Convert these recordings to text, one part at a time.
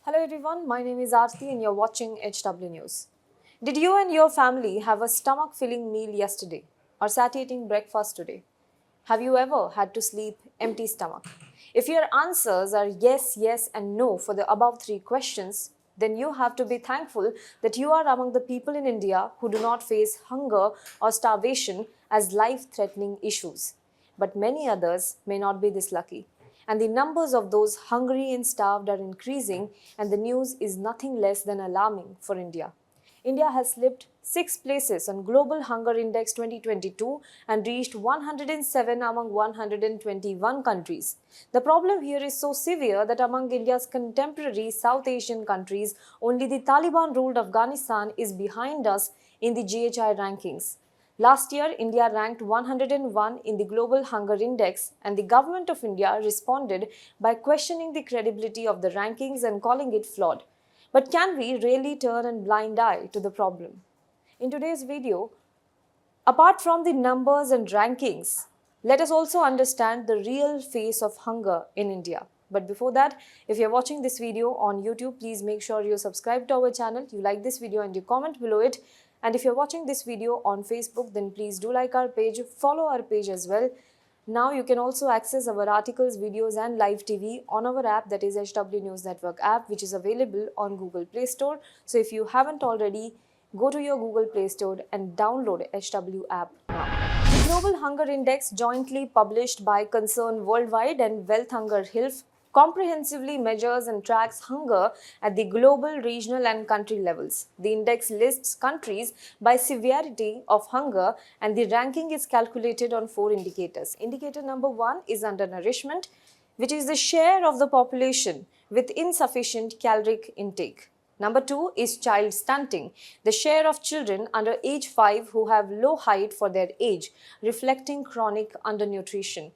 Hello everyone, my name is Arti and you're watching HW News. Did you and your family have a stomach-filling meal yesterday or sat eating breakfast today? Have you ever had to sleep empty stomach? If your answers are yes, yes and no for the above three questions, then you have to be thankful that you are among the people in India who do not face hunger or starvation as life-threatening issues. But many others may not be this lucky. And the numbers of those hungry and starved are increasing, and the news is nothing less than alarming for India. India has slipped 6 places on Global Hunger Index 2022 and reached 107 among 121 countries. The problem here is so severe that among India's contemporary South Asian countries, only the Taliban-ruled Afghanistan is behind us in the GHI rankings. Last year, India ranked 101 in the Global Hunger Index, and the Government of India responded by questioning the credibility of the rankings and calling it flawed. But can we really turn a blind eye to the problem? In today's video, apart from the numbers and rankings, let us also understand the real face of hunger in India. But before that, if you're watching this video on YouTube, please make sure you subscribe to our channel, you like this video and you comment below it. And if you're watching this video on Facebook, then please do like our page, follow our page as well. Now you can also access our articles, videos and live TV on our app, that is HW News Network app, which is available on Google Play Store. So if you haven't already, go to your Google Play Store and download HW app now. The Global Hunger Index, jointly published by Concern Worldwide and Wealth Hunger Health, comprehensively measures and tracks hunger at the global, regional and country levels. The index lists countries by severity of hunger, and the ranking is calculated on 4 indicators. Indicator number 1 is undernourishment, which is the share of the population with insufficient caloric intake. Number 2 is child stunting, the share of children under age 5 who have low height for their age, reflecting chronic undernutrition.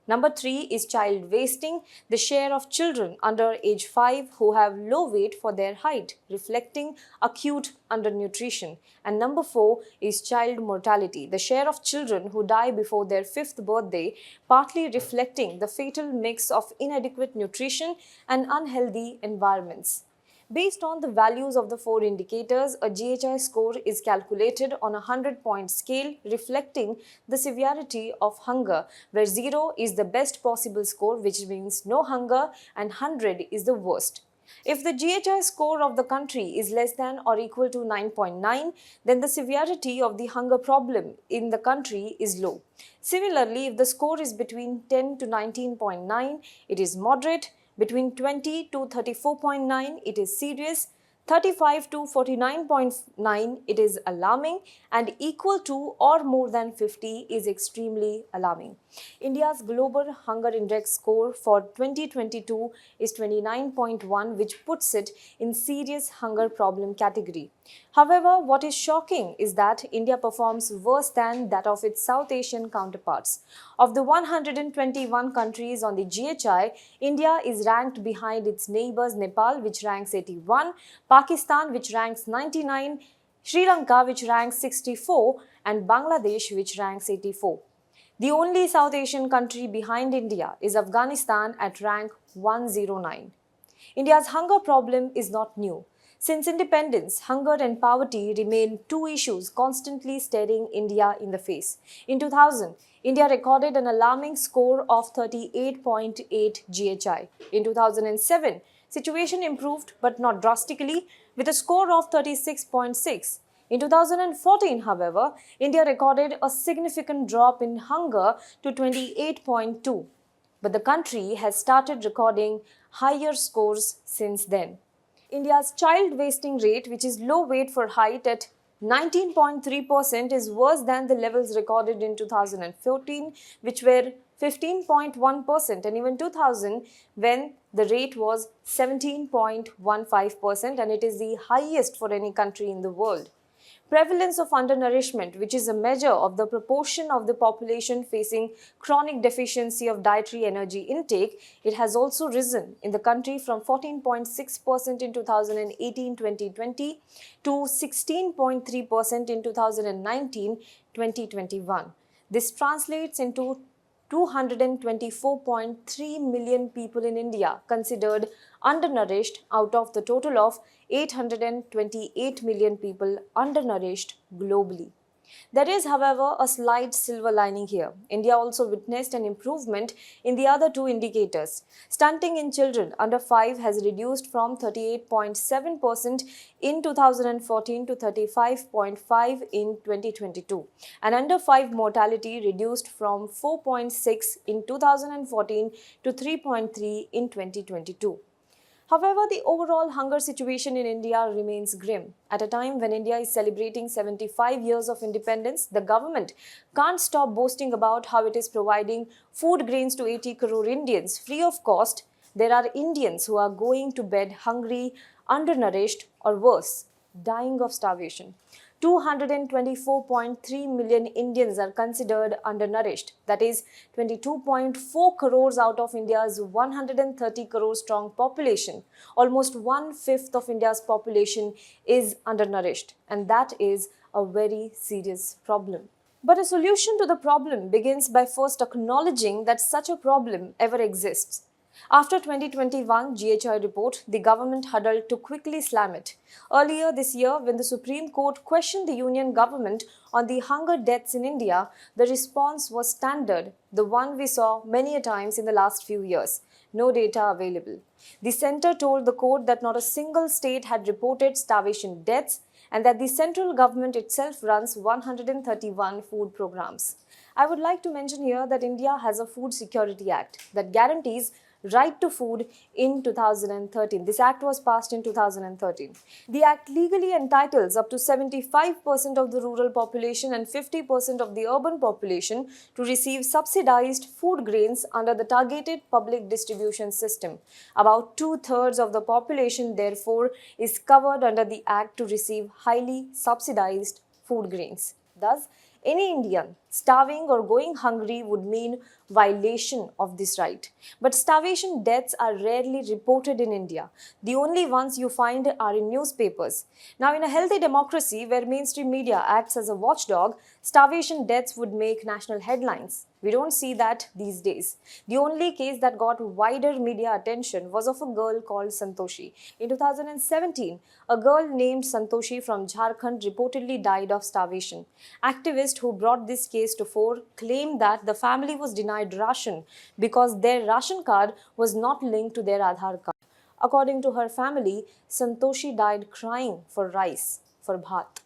Number 3 is child wasting, the share of children under age 5 who have low weight for their height, reflecting acute undernutrition. And number 4 is child mortality, the share of children who die before their 5th birthday, partly reflecting the fatal mix of inadequate nutrition and unhealthy environments. Based on the values of the 4 indicators, a GHI score is calculated on a 100-point scale, reflecting the severity of hunger, where 0 is the best possible score, which means no hunger, and 100 is the worst. If the GHI score of the country is less than or equal to 9.9, then the severity of the hunger problem in the country is low. Similarly, if the score is between 10 to 19.9, it is moderate. Between 20 to 34.9, it is serious. 35 to 49.9, it is alarming, and equal to or more than 50 is extremely alarming. India's Global Hunger Index score for 2022 is 29.1, which puts it in serious hunger problem category. However, what is shocking is that India performs worse than that of its South Asian counterparts. Of the 121 countries on the GHI, India is ranked behind its neighbors Nepal, which ranks 81, Pakistan, which ranks 99, Sri Lanka, which ranks 64, and Bangladesh, which ranks 84. The only South Asian country behind India is Afghanistan at rank 109. India's hunger problem is not new. Since independence, hunger and poverty remain 2 issues constantly staring India in the face. In 2000, India recorded an alarming score of 38.8 GHI. In 2007, situation improved but not drastically, with a score of 36.6. In 2014, however, India recorded a significant drop in hunger to 28.2. But the country has started recording higher scores since then. India's child wasting rate, which is low weight for height at 19.3%, is worse than the levels recorded in 2014, which were 15.1%, and even 2000 when the rate was 17.15%, and it is the highest for any country in the world. Prevalence of undernourishment, which is a measure of the proportion of the population facing chronic deficiency of dietary energy intake, it has also risen in the country from 14.6% in 2018-2020 to 16.3% in 2019-2021. This translates into 224.3 million people in India considered undernourished out of the total of 828 million people undernourished globally. There is, however, a slight silver lining here. India also witnessed an improvement in the other two indicators. Stunting in children under 5 has reduced from 38.7% in 2014 to 35.5% in 2022, and under 5 mortality reduced from 4.6 in 2014 to 3.3 in 2022. However, the overall hunger situation in India remains grim. At a time when India is celebrating 75 years of independence, the government can't stop boasting about how it is providing food grains to 80 crore Indians free of cost. There are Indians who are going to bed hungry, undernourished, or worse, dying of starvation. 224.3 million Indians are considered undernourished. That is 22.4 crores out of India's 130 crore strong population. Almost 1/5 of India's population is undernourished, and that is a very serious problem. But a solution to the problem begins by first acknowledging that such a problem ever exists. After 2021 GHI report, the government huddled to quickly slam it. Earlier this year, when the Supreme Court questioned the union government on the hunger deaths in India, the response was standard, the one we saw many a times in the last few years. No data available. The centre told the court that not a single state had reported starvation deaths and that the central government itself runs 131 food programs. I would like to mention here that India has a Food Security Act that guarantees right to food in 2013. This act was passed in 2013. The act legally entitles up to 75% of the rural population and 50% of the urban population to receive subsidized food grains under the targeted public distribution system. About 2/3 of the population, therefore, is covered under the act to receive highly subsidized food grains. Thus, any Indian starving or going hungry would mean violation of this right. But starvation deaths are rarely reported in India. The only ones you find are in newspapers. Now, in a healthy democracy where mainstream media acts as a watchdog, starvation deaths would make national headlines. We don't see that these days. The only case that got wider media attention was of a girl called Santoshi. In 2017, a girl named Santoshi from Jharkhand reportedly died of starvation. Activists who brought this case to fore claimed that the family was denied ration because their ration card was not linked to their Aadhaar card. According to her family, Santoshi died crying for rice, for bhat.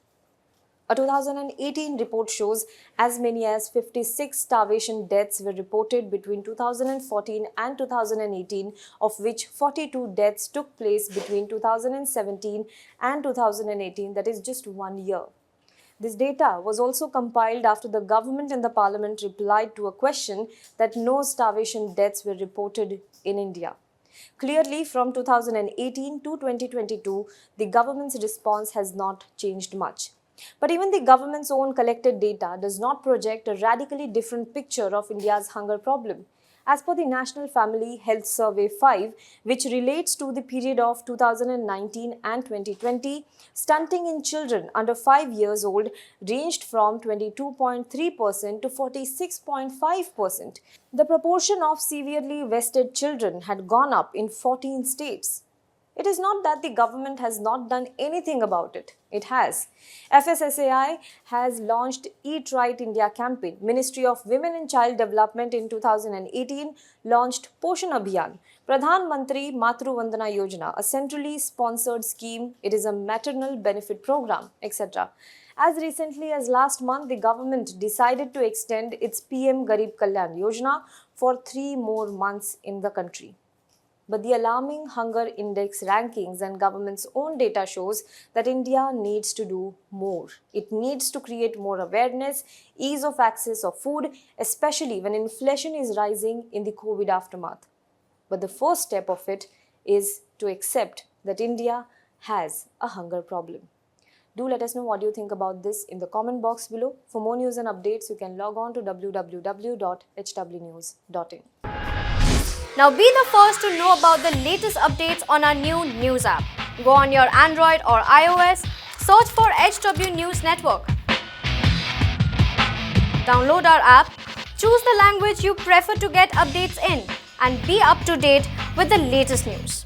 A 2018 report shows as many as 56 starvation deaths were reported between 2014 and 2018, of which 42 deaths took place between 2017 and 2018, that is just 1 year. This data was also compiled after the government and the parliament replied to a question that no starvation deaths were reported in India. Clearly, from 2018 to 2022, the government's response has not changed much. But even the government's own collected data does not project a radically different picture of India's hunger problem. As per the National Family Health Survey 5, which relates to the period of 2019 and 2020, stunting in children under 5 years old ranged from 22.3% to 46.5%. The proportion of severely vested children had gone up in 14 states. It is not that the government has not done anything about it. It has. FSSAI has launched Eat Right India campaign. Ministry of Women and Child Development in 2018 launched Poshan Abhiyan. Pradhan Mantri Matru Vandana Yojana, a centrally sponsored scheme. It is a maternal benefit program, etc. As recently as last month, the government decided to extend its PM Garib Kalyan Yojana for 3 more months in the country. But the alarming hunger index rankings and government's own data shows that India needs to do more. It needs to create more awareness, ease of access of food, especially when inflation is rising in the COVID aftermath. But the first step of it is to accept that India has a hunger problem. Do let us know what you think about this in the comment box below. For more news and updates, you can log on to www.hwnews.in. Now be the first to know about the latest updates on our new news app. Go on your Android or iOS, search for HW News Network. Download our app Choose the language you prefer to get updates in and be up to date with the latest news.